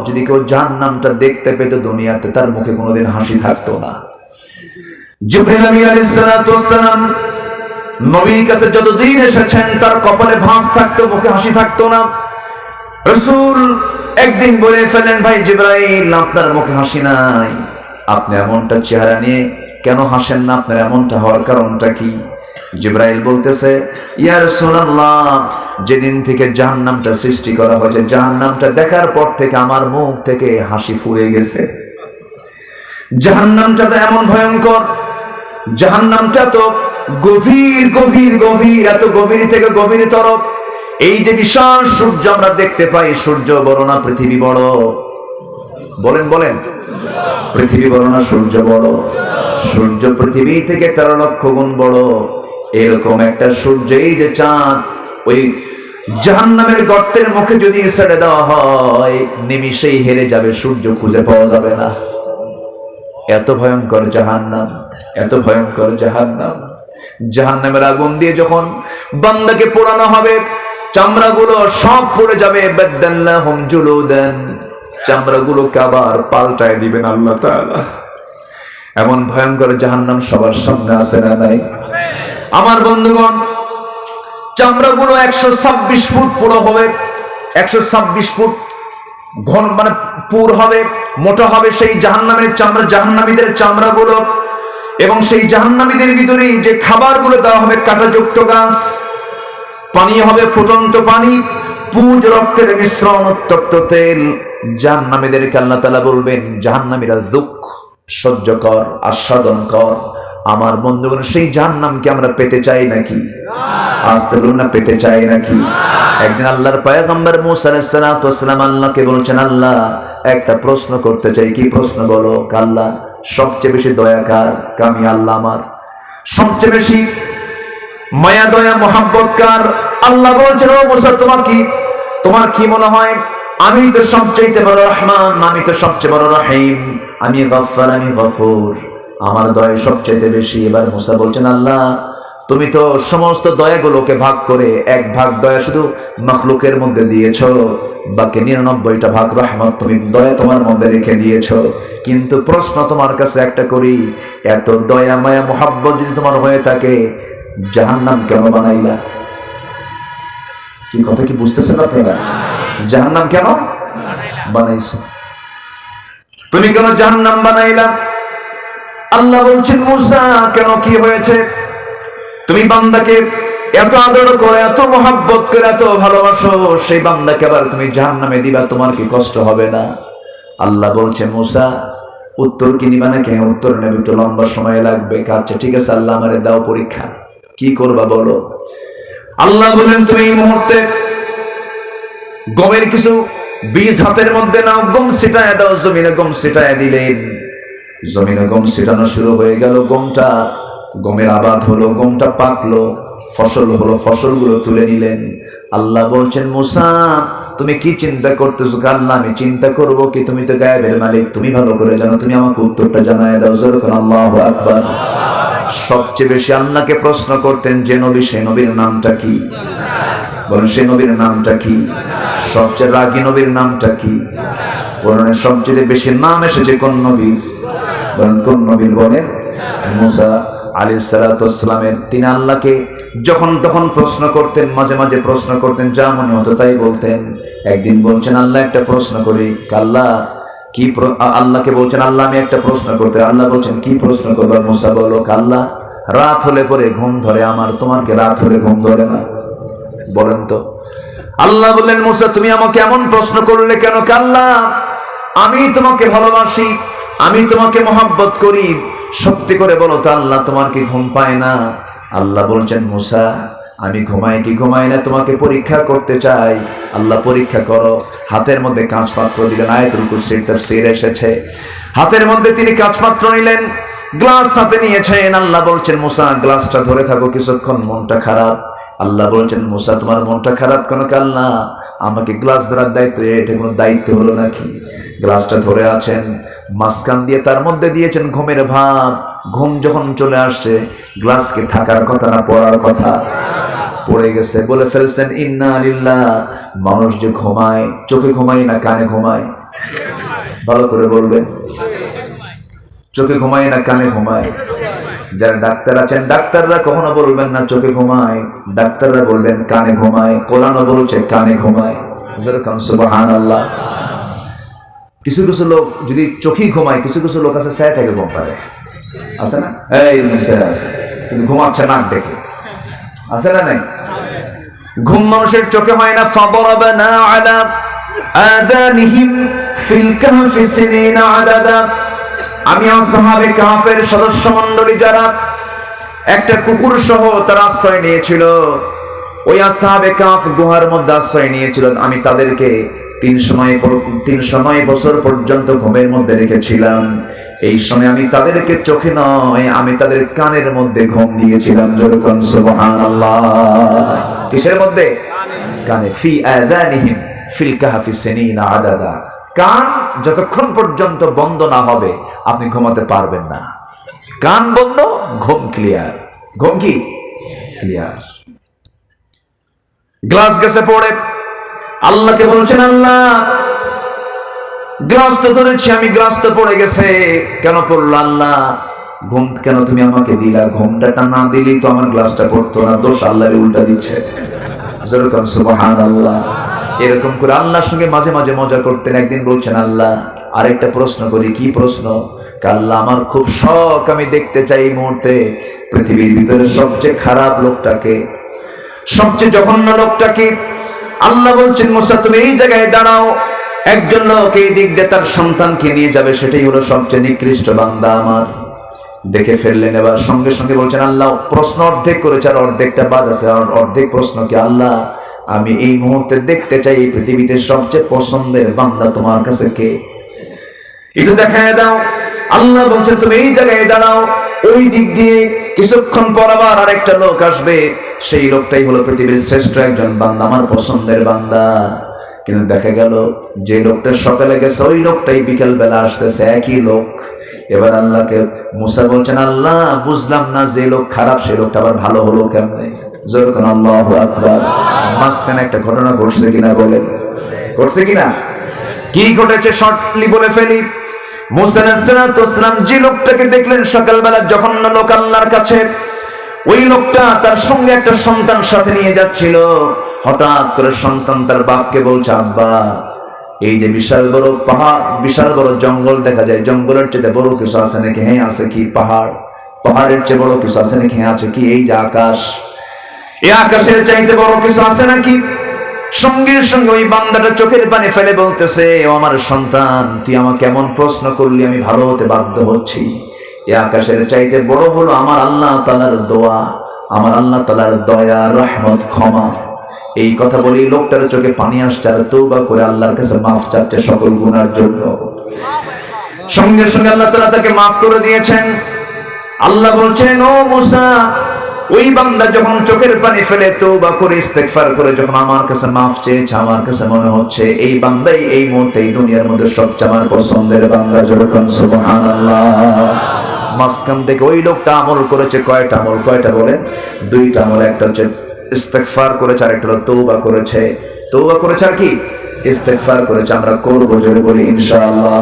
যদি কেউ জাহান্নামটা দেখতে পেত দুনিয়াতে তার মুখে কোনোদিন হাসি থাকতো না। জিবরিল আলাইহিস সালাতু ওয়াস সালাম নবীর কাছে যতদিন এসেছেন তার কপালে ভাঁজ থাকতো, মুখে হাসি থাকতো না। রাসূল একদিন বলে ফেলেন, ভাই জিবরাইল আপনার মুখে হাসি নাই, আপনি এমনটা চেহারা নিয়ে কেন হাসেন না, আপনার এমনটা হওয়ার কারণটা কি? জিবরাইল বলতেছে, ইয়া রাসূলুল্লাহ যেদিন থেকে জাহান্নামটা সৃষ্টি করা হয়েছে, জাহান্নামটা দেখার পর থেকে আমার মুখ থেকে হাসি ফুরে গেছে। জাহান্নামটা তো এমন ভয়ঙ্কর, জাহান্নামটা তো গভীর গভীর গভীর, এত গভীর থেকে গভীরতর। এই যে বিশাল সূর্য আমরা দেখতে পাই, সূর্য বড় না পৃথিবী বড়? বলেন বলেন, পৃথিবী বড় না সূর্য বড়? সূর্য পৃথিবী থেকে 13 লক্ষ গুণ বড়। এরকম একটা সূর্য, এই যে চাঁদ, ওই জাহান্নামের গর্তের মুখে যদি ছেড়ে দেওয়া হয় নিমিষেই হেরে যাবে, সূর্য খুঁজে পাওয়া যাবে না। এত ভয়ঙ্কর জাহান্নাম, এত ভয়ঙ্কর জাহান্নাম। জাহান্নামের আগুন দিয়ে যখন বান্দাকে পোড়ানো হবে, চামড়াগুলো সব পড়ে যাবে। বাদদাল্লাহুম জুলুদান, চামড়াগুলোকে আবার পাল্টায় দিবেন আল্লাহ তাআলা। এমন ভয়ঙ্কর জাহান্নাম সবার সামনে আছে না নাই? আমার বন্ধুগণ, চামড়াগুলো 126 ফুট পুরো হবে, 126 ফুট ঘন, মানে পুর হবে, মোটা হবে সেই জাহান্নামের চামড়া, জাহান্নামীদের চামড়াগুলো। এবং সেই জাহান্নামীদের ভিতরে যে খাবারগুলো দেওয়া হবে কাঁটাযুক্ত গাছ, পানি হবে ফুটন্ত পানি, পুজ রক্তের মিশ্রণ, উত্তপ্ত তেল। জাহান্নামীদেরকে আল্লাহ তাআলা বলবেন, জাহান্নামীরা দুঃখ সহ্য কর, আস্বাদন কর। আমার বন্ধুগণ, সেই জাহান্নামকে আমরা পেতে চাই নাকি? আসতে বলুন না, পেতে চাই নাকি? একদিন আল্লাহর পয়গম্বর মুসা আলাইহিস সালাতু ওয়াস সালাম আল্লাহকে বলছেন, আল্লাহ একটা প্রশ্ন করতে চাই। কি প্রশ্ন বলো? আল্লাহ সবচেয়ে বেশি দয়া কার? আমি আল্লাহ। আমার সবচেয়ে বেশি মায়া দয়া মোহাব্বত কার? আল্লাহ বলছেন, ও মুসা তোমার কি মনে হয়? আমি তো সবচেয়ে বড় রহমান, আমি তো সবচেয়ে বড় রহিম, আমি গফফার, আমি গফুর, আমার দয়া সবচেয়ে বেশি। এবার মুসা বলছেন, আল্লাহ তুমি তো সমস্ত দয়াগুলোকে ভাগ করে 1 ভাগ দয়া শুধু মাখলুকের মধ্যে দিয়েছো, বাকি 99টা ভাগ রহমত তুমি দয়া তোমার মধ্যে রেখে দিয়েছো। কিন্তু প্রশ্ন তোমার কাছে একটা করি, এত দয়া মায়া মোহাব্বত যদি তোমার হয়ে থাকে, জাহান্নাম কেন বানাইলা? কি কথা কি বুঝতেছেন আপনারা? জাহান্নাম কেন বানাইছো? তুমি কেন জাহান্নাম বানাইলা? আল্লাহ বলছেন, মুসা কেন, কি হয়েছে? তুমি বান্দাকে এত আদর করে, এত মোহাব্বত করে, এত ভালোবাসো, সেই বান্দাকে আবার তুমি জাহান্নামে দিবা, তোমার কি কষ্ট হবে না? আল্লাহ বলছে, মুসা উত্তর কি নিবা নাকি? উত্তর নেবে, একটু লম্বা সময় লাগবে। আচ্ছা ঠিক আছে আল্লাহ, আমারে দাও পরীক্ষা, কি করবা বলো। আল্লাহ বলেন, তুমি এই মুহূর্তে গমের কিছু বীজ হাতের মধ্যে নাও, গম ছিটায় দাও। জমিনে গম ছিটায় দিলেন, জমিনে গম ছিটানো শুরু হয়ে গেল। গমের আবাদ হলো, গমটা পাকলো, ফসল হলো, ফসলগুলো তুলে নিলেন। আল্লাহ বলছেন, মুসা তুমি কি চিন্তা করতেছো? আল্লাহ আমি চিন্তা করব কি? তুমি তো গায়েবের মালিক, তুমি ভালো করে জানো, তুমি আমাকে উত্তরটা জানায় দাও। যখন আল্লাহু আকবার। সবচেয়ে বেশি আল্লাহকে প্রশ্ন করতেন যে নবী, সেই নবীর নামটা কি? বলেন, সেই নবীর নামটা কি? সবচেয়ে রাগী নবীর নামটা কি? কোরআনে সবচেয়ে বেশি নাম এসেছে কোন নবী? বলেন কোন নবীর? বলেন মুসা আলাইহিস সালাতু ওয়াস সালামের। তিনি আল্লাহকে যখন তখন প্রশ্ন করতেন, মাঝে মাঝে প্রশ্ন করতেন, যা মনে হতো তাই বলতেন। একদিন বলছেন, আল্লাহ একটা প্রশ্ন করি। আল্লাহ কি? আল্লাহকে বলছেন, আল্লাহ আমি একটা প্রশ্ন করতে। আল্লাহ বলছেন, কি প্রশ্ন করবা? মুসা বলো। আল্লাহ রাত হলে পরে ঘুম ধরে আমার, তোমার কি রাত হলে ঘুম ধরে না? বলেন তো। আল্লাহ বললেন, মুসা তুমি আমাকে এমন প্রশ্ন করলে কেন? আল্লাহ আমি তোমাকে ভালোবাসি, আমি তোমাকে মহব্বত করি, সত্যি করে বলো তো আল্লাহ তোমার কি ঘুম পায় না? আল্লাহ বলছেন, মুসা আমি ঘুমাই কি ঘুমাই না তোমাকে পরীক্ষা করতে চাই। আল্লাহ পরীক্ষা করো। হাতের মধ্যে কাঁচ পাত্র দিলেন, আয়াতুল কুরসির তাফসীর এসেছে। হাতের মধ্যে তিনি কাঁচ পাত্র নিলেন, গ্লাস হাতে নিয়েছেন। আল্লাহ বলছেন, মুসা গ্লাসটা ধরে থাকো কিছুক্ষণ, মনটা খারাপ। আল্লাহ বলছেন, মুসা তোমার মনটা খারাপ কেন? আল্লাহ আমাকে গ্লাস ধরার দায়িত্ব, এটা কোনো দায়িত্ব হলো নাকি? গ্লাসটা ধরে আছেন, মাঝখান দিয়ে তার মধ্যে দিয়েছেন ঘুমের ভাব। ঘুম যখন চলে আসছে, গ্লাসকে থাকার কথা না পড়ার কথা? পড়ে গেছে। বলে ফেলছেন, ইন্না লিল্লাহ। মানুষ যে ঘুমায়, চোখে ঘুমায় না কানে ঘুমায়? ভালো করে বলবেন। চোখে ঘুমায় না কানে ঘুমায়? যারা ডাক্তার আছেন, ডাক্তাররা কখনো বলবেন না চোখে ঘুমায়, ডাক্তাররা বলবেন কানে ঘুমায়। কোরআনও বলছে কানে ঘুমায়। সুবহানাল্লাহ। কিছু কিছু লোক যদি চোখেই ঘুমায়, কিছু কিছু লোক আছে ছায়া থেকে ঘুম পারে, আছে না? এই আছে, কিন্তু ঘুমাচ্ছে নাক ডেকে, আছে না? নাই। ঘুম মানুষের চোখে হয় না। ফাদরাবনা আলা আযানিহিম ফিল কাহফি সিনিনা আদাদা। আমি আসহাবে কাহফের সদস্য মণ্ডলী যারা একটা কুকুর সহ তারা আশ্রয় নিয়েছিল, ওই আসহাবে কাহফ গুহার মধ্যে আশ্রয় নিয়েছিল, আমি তাদেরকে 309 বছর পর্যন্ত ঘুমের মধ্যে রেখেছিলাম। এই সময় আমি তাদেরকে চোখে নয়, আমি তাদের কানের মধ্যে ঘুম দিয়েছিলাম। যেরকম সুবহানাল্লাহ। কিসের মধ্যে? কানে। ফি আযানিহিম ফিল কাহফি সিনিনা আদাদা। কান যতক্ষণ পর্যন্ত বন্ধ না হবে আপনি ঘুমাতে পারবেন না। কান বন্ধ, ঘুম ক্লিয়ার। ঘুম কি ক্লিয়ার। গ্লাস গেছে পড়ে আল্লাহকে বলছেন, আল্লাহ গ্লাস তো ধরেছি আমি, গ্লাস তো পড়ে গেছে, কেন পড়লো আল্লাহ? ঘুম কেন তুমি আমাকে দিলা? ঘুমটা না দিলি তো আমার গ্লাসটা পড়তো না। দোষ আল্লাহর উল্টা দিচ্ছে। যেরকম সুবহানাল্লাহ। এরকম করে আল্লাহর সঙ্গে মাঝে মাঝে মজা করতেন। একদিন বলছেন, আল্লাহ আরেকটা প্রশ্ন করি। কি প্রশ্ন? আল্লাহ আমার খুব শখ, আমি দেখতে চাই এই মুহূর্তে পৃথিবীর ভিতরে সবচেয়ে খারাপ লোকটাকে, সবচেয়ে জঘন্য লোকটাকে। আল্লাহ বলছেন, মুসা তুমি এই জায়গায় দাঁড়াও, একজন লোক এই দিক দিয়ে তার সন্তানকে নিয়ে যাবে, সেটাই হলো সবচেয়ে নিকৃষ্ট বান্দা আমার। দেখে ফেললেন। এবার সঙ্গে সঙ্গে বলছেন, আল্লাহ প্রশ্ন অর্ধেক করেছে আর অর্ধেকটা বাদ আছে। অর্ধেক প্রশ্ন কি? আল্লাহ আমি এই মুহূর্তে দেখতে চাই এই পৃথিবীতে সবচেয়ে পছন্দের বান্দা তোমার কাছে কে, একটু দেখায় দাও। আল্লাহ বলছেন তুমি এই জায়গায় দাঁড়াও, ওই দিক দিয়ে কিছুক্ষণ পর আবার আরেকটা লোক আসবে, সেই লোকটাই হলো পৃথিবীর শ্রেষ্ঠ একজন বান্দা, আমার পছন্দের বান্দা। কিন্তু দেখা গেল যে লোকটা সকালে গেছে ওই লোকটাই বিকেল বেলা আসতেছে, একই লোক। এবার আল্লাহকে মুসা বলছেন, আল্লাহ বুঝলাম না, যে লোক খারাপ সেই লোকটা আবার ভালো হলো কেমনে? যখন আল্লাহু আকবার। মাঝখানে একটা ঘটনা ঘটছে কিনা বলেন? ঘটছে কিনা? কি ঘটেছে শর্টলি বলে ফেলি। মুসা আলাইহিস সালাম যে লোকটাকে দেখলেন সকালবেলা জঘন্য লোক আল্লাহর কাছে, ওই লোকটা তার সঙ্গে একটা সন্তান সাথে নিয়ে যাচ্ছিল। হঠাৎ করে সন্তান তার বাপকে বলছে, আব্বা এই যে বিশাল বড় পাহাড়, বিশাল বড় জঙ্গল দেখা যায়, জঙ্গলের চেয়ে বড় কিছু আছে নাকি? হ্যাঁ আছে। কি? পাহাড়। পাহাড়ের চেয়ে বড় কিছু আছে নাকি? হ্যাঁ আছে। কি? এই যে আকাশ, এই আকাশের চাইতে বড় কিছু আছে নাকি? সঙ্গে সঙ্গে ওই বান্দাটা চোখের পানি ফেলে বলতেছে, ও আমার সন্তান, তুই আমাকে এমন প্রশ্ন করলি, আমি ভালো হতে বাধ্য হচ্ছি। এই আকাশের চাইতে বড় হলো আমার আল্লাহ তাআলার দোয়া, আমার আল্লাহ তাআলার দয়া, রহমত, ক্ষমা। এই কথা বলি লোকটার চোখে পানি আসছে আর তওবা করে আল্লাহর কাছে মাফ চাচ্ছে সকল গুনার জন্য। সঙ্গে সঙ্গে আল্লাহ তাআলা তাকে মাফ করে দিয়েছেন। আল্লাহ বলছেন, ও মুসা, ওই বান্দা যখন চোখের পানি ফেলে তওবা করে ইস্তেগফার করে যখন আমার কাছে মাফ চেয়েছে, আমার কাছে মনে হচ্ছে এই বান্দাই এই মুহূর্তে এই দুনিয়ার মধ্যে সবচেয়ে আমার পছন্দের বান্দা। যেরকম সুবহানাল্লাহ। মাঝখান থেকে ওই লোকটা আমল করেছে কয়টা আমল? কয়টা বলেন? 2টা আমল। একটা হচ্ছে ইস্তেগফার করেছে, আর একটা হলো তওবা করেছে। তওবা করেছে আর কি? ইস্তেগফার করেছে। আমরা করব, জোরে বলি ইনশাআল্লাহ।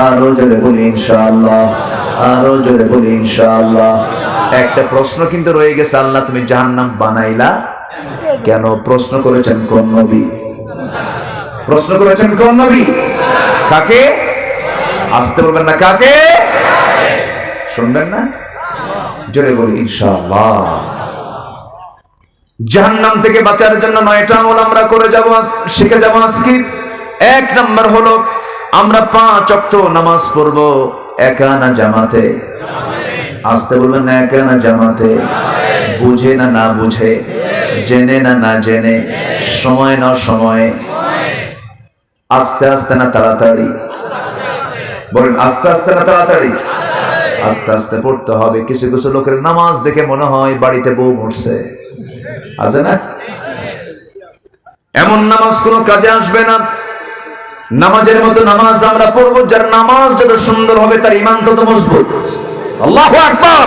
আরো জোরে বলি ইনশাআল্লাহ। আরো জোরে বলি ইনশাআল্লাহ। একটা প্রশ্ন কিন্তু রয়ে গেছে, আল্লাহ তুমি জাহান্নাম বানাইলা কেন? প্রশ্ন করেছেন কোন নবী? প্রশ্ন করেছেন কোন নবী? কাকে? আসতে বলবেন না, কাকে? শুনবেন না? জোরে বলি ইনশাআল্লাহ। জাহান্নাম থেকে বাঁচার জন্য 9টা আমল আমরা করে যাব, শিখে যাব আজকে। 1 নাম্বার হলো আমরা 5 ওয়াক্ত নামাজ পড়ব একা না জামাতে। আসতে বলবেন না, একা না জামাতে, বুঝে না না বুঝে, জেনে না না জেনে, সময় না সময়ে, আস্তে আস্তে না তাড়াতাড়ি। বলেন আস্তে আস্তে না তাড়াতাড়ি? আস্তে আস্তে পড়তে হবে। কিছু কিছু লোকের নামাজ দেখে মনে হয় বাড়িতে বউ মরছে, আছে না? এমন নামাজ কোনো কাজে আসবে না। নামাজের মতো নামাজ আমরা পড়বো, যার নামাজ যত সুন্দর হবে তার ঈমান তত মজবুত। আল্লাহু আকবার।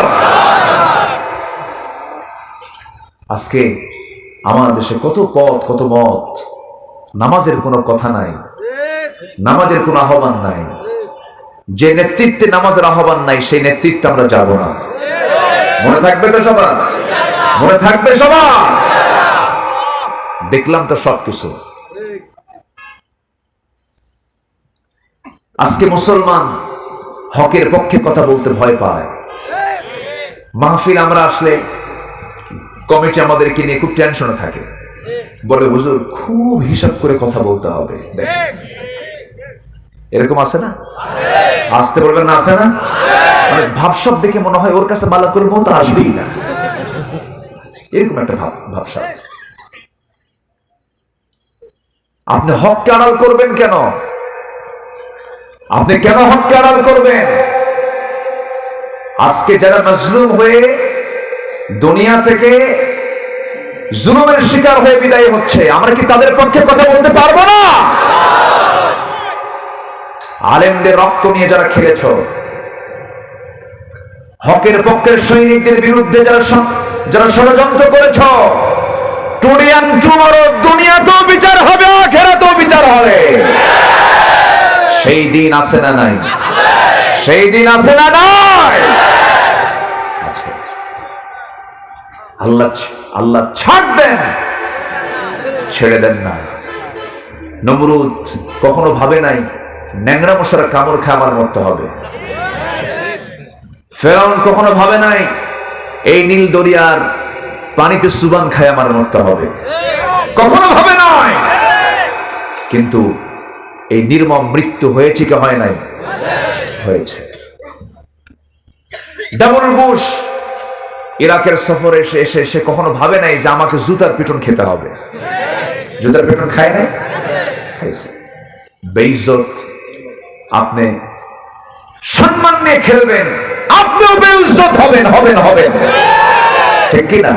আজকে আমার দেশে কত পথ, কত মত, নামাজের কোনো কথা নাই। নামাজের কোনো আহ্বান নাই। যে নেতৃত্বে নামাজের আহ্বান নাই সেই নেতৃত্বে আমরা যাব না। মনে থাকবে তো সবার? মনে থাকবে সবার? দেখলাম তো সবকিছু। আজকে মুসলমান হকের পক্ষে কথা বলতে ভয় পায়। মাহফিল আমরা আসলে কমিটি আমাদেরকে নিয়ে খুব টেনশনে থাকে, বলে হুজুর খুব হিসাব করে কথা বলতে হবে। এরকম আছে না? আসতে বলবেন না, আছে না? মানে ভাবসাব দেখে মনে হয় ওর কাছে মালা করবো তো আসবেই না, এরকম একটা ভাবসাব। আপনি হককে আড়াল করবেন কেন? আপনি কেন হককে আড়াল করবেন? আজকে যারা মাজলুম হয়ে দুনিয়া থেকে জুলুমের শিকার হয়ে বিদায় হচ্ছে, আমরা কি তাদের পক্ষে কথা বলতে পারবো না? আলেমদের রক্ত নিয়ে যারা খেলেছ, হকের পক্ষের সৈনিকদের বিরুদ্ধে যারা ষড়যন্ত্র করেছ, টুডিয়ান টুমরো দুনিয়াতেও বিচার হবে, আখিরাতেও বিচার হবে। সেই দিন আছে না নাই? সেই দিন আছে না নাই? আল্লাহ ছাড় দেন, ছেড়ে দেন না। নমরুদ কখনো ভাবে নাই ন্যাংরা মশার কামড় খেয়ে আমার মরতে হবে। ফেরাউন কখনো ভাবে নাই এই নীল দরিয়ার পানিতে সুবান খায় আমার মরতে হবে, কখনো ভাবে নাই। কিন্তু এই নির্মম মৃত্যু হয়েছে কি হয় নাই? হয়েছে। ডাবল বুশ ইরাকের সফরে এসে সে কখনো ভাবে নাই যে আমাকে জুতার পিটন খেতে হবে। জুতার পিটন খায় নাই? খাইছে। বেইজ্জত আপনি সম্মান নিয়ে খেলবেন, আপনিও বেইজ্জত হবেন, হবেন, ঠিক কি না?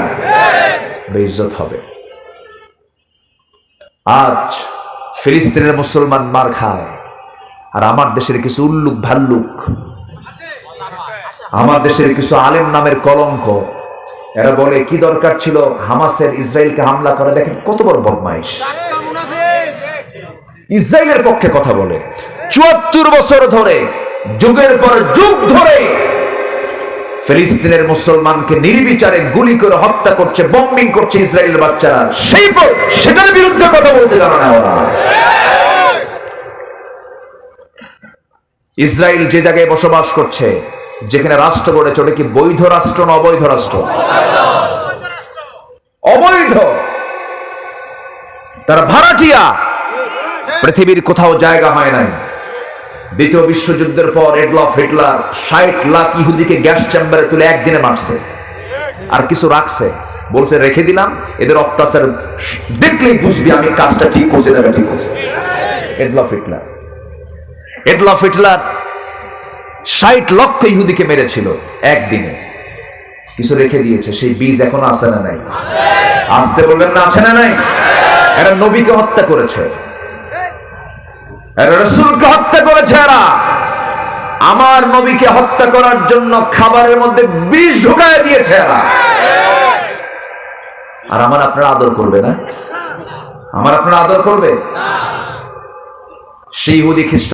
বেইজ্জত হবে। আজ ফিলিস্তিনের মুসলমান মার খায়, আর আমার দেশের কিছু উল্লুক ভাল্লুক, আমার দেশের কিছু আলেম নামের কলঙ্ক, এরা বলে কি দরকার ছিল হামাসের ইসরায়েলকে হামলা করে। দেখেন কত বড় বদমাইশ, ইসরায়েলের পক্ষে কথা বলে। ৭৪ বছর ধরে, যুগের পর যুগ ধরে ফিলিস্তিনের মুসলমানকে নির্বিচারে গুলি করে হত্যা করছে, বম্বিং করছে ইসরায়েলের বাচ্চারা। সেটার বিরুদ্ধে কথা বলতে জানা না ওরা। ইসরায়েল যে জায়গায় বসবাস করছে, যেখানে রাষ্ট্র গড়েছে, ওটা কি বৈধ রাষ্ট্র না অবৈধ রাষ্ট্র? অবৈধ। তারা ভাড়াটিয়া, পৃথিবীর কোথাও জায়গা হয় নাই। দ্বিতীয় বিশ্বযুদ্ধের পর এডলফ হিটলার ৬০ লাখ ইহুদিকে গ্যাস চেম্বারে তুলে একদিনে মারছে, আর কিছু রাখছে, বলছে রেখে দিলাম, এদের অত্যাচার দেখলেই বুঝবি আমি কাজটা ঠিক করছি না ঠিক করছি। এডলফ হিটলার ৬০ লক্ষ ইহুদিকে মেরেছিল একদিনে, কিছু রেখে দিয়েছে। সেই বীজ এখনো আছে না নাই? আসতে বলবেন না, আছে না নাই? এরা নবীকে হত্যা করেছে, এরা রাসূলকে হত্যা করেছে। এরা আমার নবীকে হত্যা করার জন্য খাবারের মধ্যে বিষ ঢুকায় দিয়েছে এরা। আর আমার আপনারা আদর করবে না? আমার আপনারা আদর করবে? সেই ইহুদি খ্রিস্টান